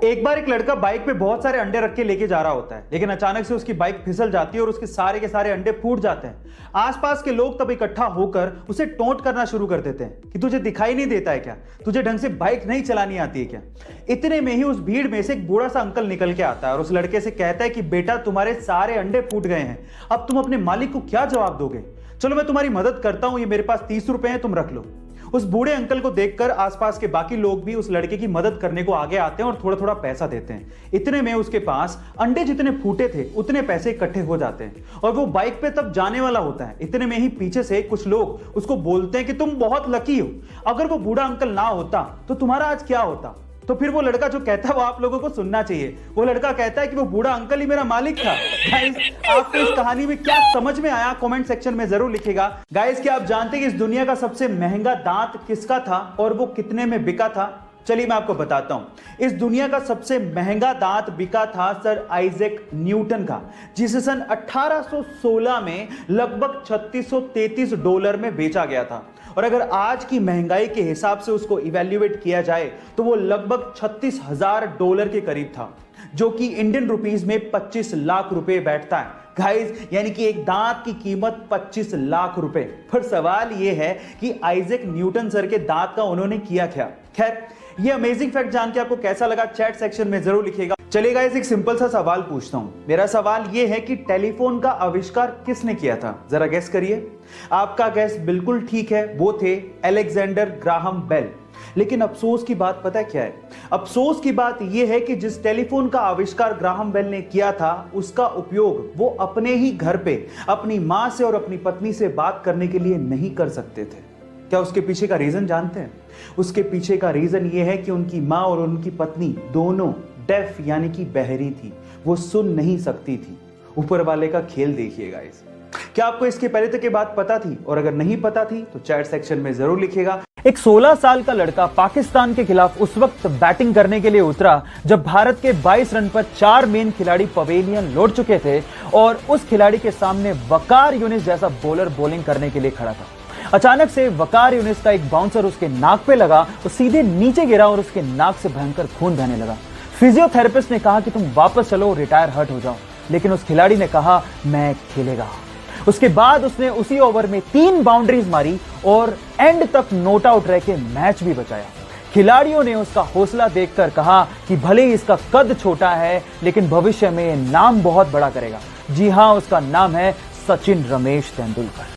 एक बार एक लड़का बाइक पे बहुत सारे अंडे रख के लेके जा रहा होता है, लेकिन अचानक से उसकी बाइक फिसल जाती है और उसके सारे के सारे अंडे फूट जाते हैं। आसपास के लोग तब इकट्ठा होकर उसे टोंट करना शुरू कर देते हैं कि तुझे दिखाई नहीं देता है क्या, तुझे ढंग से बाइक नहीं चलानी आती है क्या। इतने में ही उस भीड़ में से एक बूढ़ा सा अंकल निकल के आता है और उस लड़के से कहता है कि बेटा, तुम्हारे सारे अंडे फूट गए हैं, अब तुम अपने मालिक को क्या जवाब दोगे। चलो मैं तुम्हारी मदद करता हूं, ये मेरे पास 30 रुपए हैं, तुम रख लो। उस बूढ़े अंकल को देखकर आसपास के बाकी लोग भी उस लड़के की मदद करने को आगे आते हैं और थोड़ा थोड़ा पैसा देते हैं। इतने में उसके पास अंडे जितने फूटे थे उतने पैसे इकट्ठे हो जाते हैं और वो बाइक पे तब जाने वाला होता है। इतने में ही पीछे से कुछ लोग उसको बोलते हैं कि तुम बहुत लकी हो, अगर वो बूढ़ा अंकल ना होता तो तुम्हारा आज क्या होता। तो फिर वो लड़का जो कहता है वो आप लोगों को सुनना चाहिए। वो लड़का कहता है कि वो बूढ़ा अंकल ही मेरा मालिक था। गाइस, आपको इस कहानी में क्या समझ में आया कमेंट सेक्शन में जरूर लिखिएगा। गाइस, क्या आप जानते हैं कि इस दुनिया का सबसे महंगा दांत किसका था और वो कितने में बिका था? चलिए मैं आपको बताता हूं। इस दुनिया का सबसे महंगा दांत बिका था सर आइजैक न्यूटन का, जिसे सन 1816 में लगभग $3633 में बेचा गया था। और अगर आज की महंगाई के हिसाब से उसको इवैल्यूएट किया जाए तो वो लगभग $36,000 के करीब था, जो कि इंडियन रुपीस में 25 लाख रुपए बैठता है। गाइस, यानी कि एक दांत की कीमत 25 लाख रुपए। पर सवाल यह है कि आइजैक न्यूटन सर के दांत का उन्होंने किया क्या। खैर, ये अमेजिंग फैक्ट जान के आपको कैसा लगा चैट सेक्शन में जरूर लिखिएगा। चलिए गाइस, एक सिंपल सा सवाल पूछता हूं। मेरा सवाल यह है कि टेलीफोन का आविष्कार किसने किया था? जरा गेस करिए। आपका गेस बिल्कुल ठीक है, वो थे अलेक्जेंडर ग्राहम बेल। लेकिन अफसोस की बात पता है क्या है? अफसोस की बात यह है कि जिस टेलीफोन का आविष्कार ग्राहम बेल ने किया था उसका उपयोग वो अपने ही घर पे अपनी मां से और अपनी पत्नी से बात करने के लिए नहीं कर सकते थे। क्या उसके पीछे का रीजन जानते हैं? उसके पीछे का रीजन ये है कि उनकी मां और उनकी पत्नी दोनों डेफ यानी कि बहरी थी, वो सुन नहीं सकती थी। ऊपर वाले का खेल देखिएगा। इस क्या आपको इसके पहले तक ये बात पता थी? और अगर नहीं पता थी तो चैट सेक्शन में जरूर लिखिएगा। एक 16 साल का लड़का पाकिस्तान के खिलाफ उस वक्त बैटिंग करने के लिए उतरा जब भारत के 22 रन पर 4 मेन खिलाड़ी पवेलियन लौट चुके थे और उस खिलाड़ी के सामने वकार यूनिस जैसा बॉलर बॉलिंग करने के लिए खड़ा था। अचानक से वकार यूनिस का एक बाउंसर उसके नाक पे लगा, वो सीधे नीचे गिरा और उसके नाक से भयंकर खून बहने लगा। फिजियोथेरेपिस्ट ने कहा कि तुम वापस चलो, रिटायर हर्ट हो जाओ, लेकिन उस खिलाड़ी ने कहा मैं खेलेगा। उसके बाद उसने उसी ओवर में 3 बाउंड्रीज मारी और एंड तक नॉट आउट रह के मैच भी बचाया। खिलाड़ियों ने उसका हौसला देखकर कहा कि भले ही इसका कद छोटा है लेकिन भविष्य में नाम बहुत बड़ा करेगा। जी हां, उसका नाम है सचिन रमेश तेंदुलकर।